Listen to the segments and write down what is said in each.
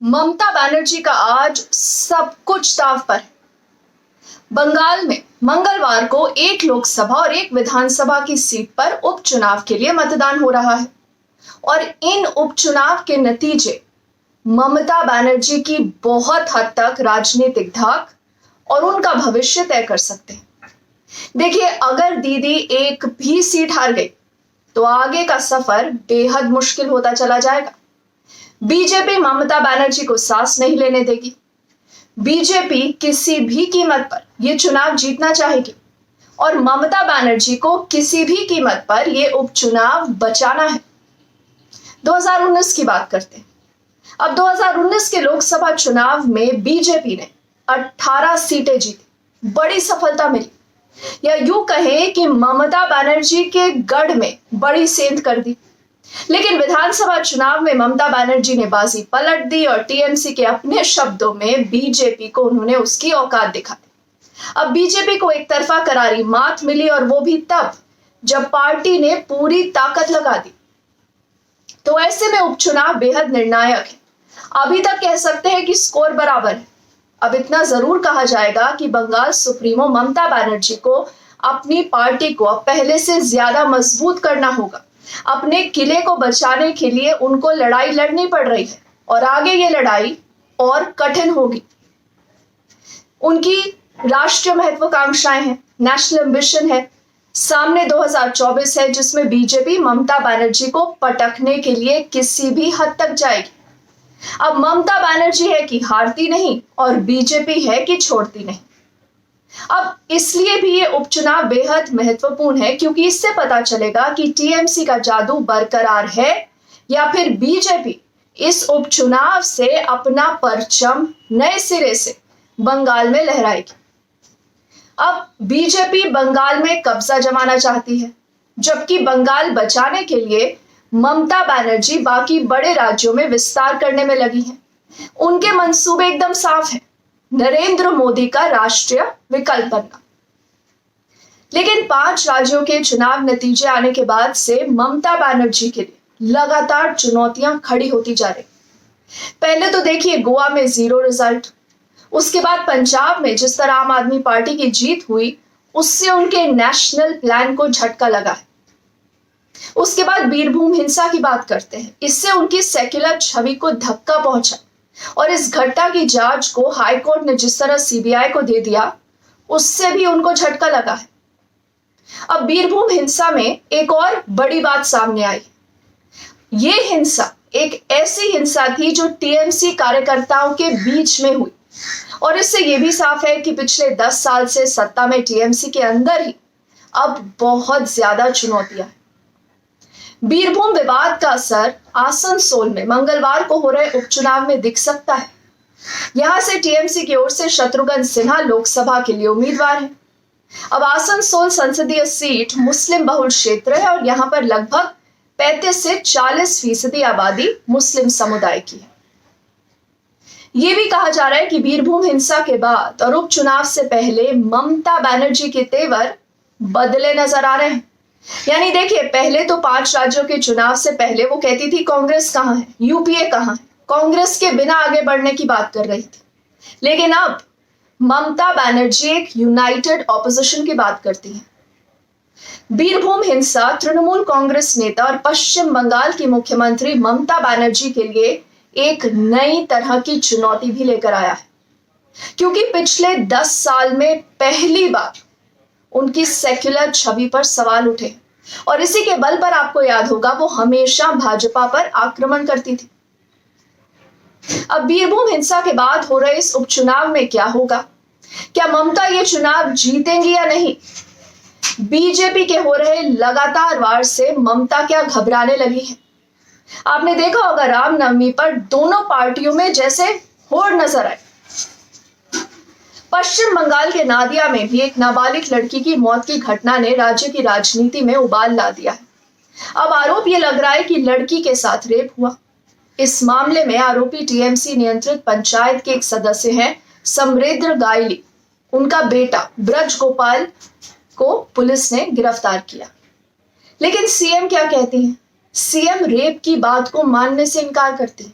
ममता बनर्जी का आज सब कुछ दांव पर है। बंगाल में मंगलवार को एक लोकसभा और एक विधानसभा की सीट पर उपचुनाव के लिए मतदान हो रहा है और इन उपचुनाव के नतीजे ममता बनर्जी की बहुत हद तक राजनीतिक धाक और उनका भविष्य तय कर सकते हैं। देखिए, अगर दीदी एक भी सीट हार गई तो आगे का सफर बेहद मुश्किल होता चला जाएगा। बीजेपी ममता बनर्जी को सांस नहीं लेने देगी। बीजेपी किसी भी कीमत पर यह चुनाव जीतना चाहेगी और ममता बनर्जी को किसी भी कीमत पर यह उपचुनाव बचाना है। 2019 की बात करते हैं। अब 2019 के लोकसभा चुनाव में बीजेपी ने 18 सीटें जीती, बड़ी सफलता मिली, या यूं कहें कि ममता बनर्जी के गढ़ में बड़ी सेंध कर दी। लेकिन विधानसभा चुनाव में ममता बनर्जी ने बाजी पलट दी और टीएमसी के अपने शब्दों में बीजेपी को उन्होंने उसकी औकात दिखा दी। अब बीजेपी को एक तरफा करारी मात मिली और वो भी तब जब पार्टी ने पूरी ताकत लगा दी। तो ऐसे में उपचुनाव बेहद निर्णायक है। अभी तक कह सकते हैं कि स्कोर बराबर है। अब इतना जरूर कहा जाएगा कि बंगाल सुप्रीमो ममता बनर्जी को अपनी पार्टी को अब पहले से ज्यादा मजबूत करना होगा। अपने किले को बचाने के लिए उनको लड़ाई लड़नी पड़ रही है और आगे ये लड़ाई और कठिन होगी। उनकी राष्ट्रीय महत्वाकांक्षाएं हैं, नेशनल एम्बिशन है। सामने 2024 है जिसमें बीजेपी ममता बनर्जी को पटकने के लिए किसी भी हद तक जाएगी। अब ममता बनर्जी है कि हारती नहीं और बीजेपी है कि छोड़ती नहीं। अब इसलिए भी ये उपचुनाव बेहद महत्वपूर्ण है क्योंकि इससे पता चलेगा कि टीएमसी का जादू बरकरार है या फिर बीजेपी इस उपचुनाव से अपना परचम नए सिरे से बंगाल में लहराएगी। अब बीजेपी बंगाल में कब्जा जमाना चाहती है, जबकि बंगाल बचाने के लिए ममता बनर्जी बाकी बड़े राज्यों में विस्तार करने में लगी हैं। उनके मंसूबे एकदम साफ हैं, नरेंद्र मोदी का राष्ट्रीय विकल्प बनना। लेकिन 5 राज्यों के चुनाव नतीजे आने के बाद से ममता बनर्जी के लिए लगातार चुनौतियां खड़ी होती जा रही। पहले तो देखिए, गोवा में 0 रिजल्ट, उसके बाद पंजाब में जिस तरह आम आदमी पार्टी की जीत हुई उससे उनके नेशनल प्लान को झटका लगा है। उसके बाद बीरभूम हिंसा की बात करते हैं, इससे उनकी सेक्युलर छवि को धक्का पहुंचा और इस घटना की जांच को हाईकोर्ट ने जिस तरह सीबीआई को दे दिया उससे भी उनको झटका लगा है। अब बीरभूम हिंसा में एक और बड़ी बात सामने आई। ये हिंसा एक ऐसी हिंसा थी जो टीएमसी कार्यकर्ताओं के बीच में हुई और इससे यह भी साफ है कि पिछले 10 साल से सत्ता में टीएमसी के अंदर ही अब बहुत ज्यादा चुनौतियां हैं। बीरभूम विवाद का असर आसनसोल में मंगलवार को हो रहे उपचुनाव में दिख सकता है। यहां से टीएमसी की ओर से शत्रुघ्न सिन्हा लोकसभा के लिए उम्मीदवार हैं। अब आसनसोल संसदीय सीट मुस्लिम बहुल क्षेत्र है और यहां पर लगभग 35 से 40% आबादी मुस्लिम समुदाय की है। यह भी कहा जा रहा है कि बीरभूम हिंसा के बाद और उपचुनाव से पहले ममता बनर्जी के तेवर बदले नजर आ रहे हैं। यानी देखिए, पहले तो 5 राज्यों के चुनाव से पहले वो कहती थी कांग्रेस कहां है, यूपीए कहां है, कांग्रेस के बिना आगे बढ़ने की बात कर रही थी। लेकिन अब ममता बनर्जी एक यूनाइटेड ऑपोजिशन की बात करती है। बीरभूम हिंसा तृणमूल कांग्रेस नेता और पश्चिम बंगाल की मुख्यमंत्री ममता बनर्जी के लिए एक नई तरह की चुनौती भी लेकर आया है, क्योंकि पिछले 10 साल में पहली बार उनकी सेक्युलर छवि पर सवाल उठे और इसी के बल पर आपको याद होगा वो हमेशा भाजपा पर आक्रमण करती थी। अब बीरभूम हिंसा के बाद हो रहे इस उपचुनाव में क्या होगा? क्या ममता ये चुनाव जीतेंगी या नहीं? बीजेपी के हो रहे लगातार वार से ममता क्या घबराने लगी है? आपने देखा होगा रामनवमी पर दोनों पार्टियों में जैसे होड़ नजर आए। पश्चिम बंगाल के नादिया में भी एक नाबालिग लड़की की मौत की घटना ने राज्य की राजनीति में उबाल ला दिया है। अब आरोप यह लग रहा है कि लड़की के साथ रेप हुआ। इस मामले में आरोपी टीएमसी नियंत्रित पंचायत के एक सदस्य हैं समृद्ध गायली। उनका बेटा ब्रज गोपाल को पुलिस ने गिरफ्तार किया। लेकिन सीएम क्या कहती हैं? सीएम रेप की बात को मानने से इनकार करती हैं।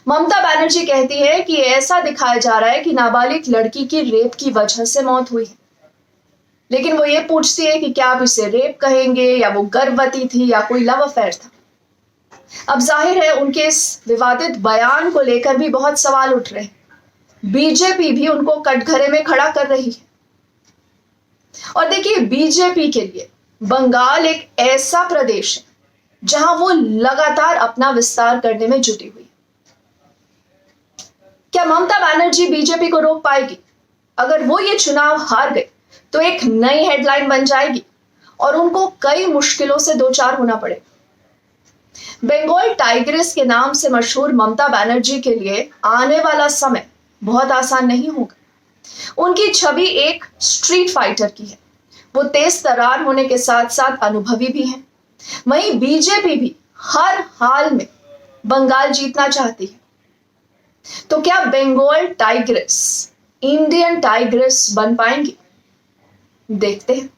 ममता बनर्जी कहती है कि ऐसा दिखाया जा रहा है कि नाबालिग लड़की की रेप की वजह से मौत हुई है, लेकिन वो ये पूछती है कि क्या आप इसे रेप कहेंगे या वो गर्भवती थी या कोई लव अफेयर था। अब जाहिर है उनके इस विवादित बयान को लेकर भी बहुत सवाल उठ रहे हैं। बीजेपी भी उनको कटघरे में खड़ा कर रही है। और देखिए, बीजेपी के लिए बंगाल एक ऐसा प्रदेश है जहां वो लगातार अपना विस्तार करने में जुटी हुई है। क्या ममता बनर्जी बीजेपी को रोक पाएगी? अगर वो ये चुनाव हार गए तो एक नई हेडलाइन बन जाएगी और उनको कई मुश्किलों से दो चार होना पड़े। बंगाल टाइग्रेस के नाम से मशहूर ममता बनर्जी के लिए आने वाला समय बहुत आसान नहीं होगा। उनकी छवि एक स्ट्रीट फाइटर की है। वो तेज तर्रार होने के साथ साथ अनुभवी भी हैं। वहीं बीजेपी भी हर हाल में बंगाल जीतना चाहती है। तो क्या बंगाल टाइग्रेस इंडियन टाइग्रेस बन पाएंगी? देखते हैं।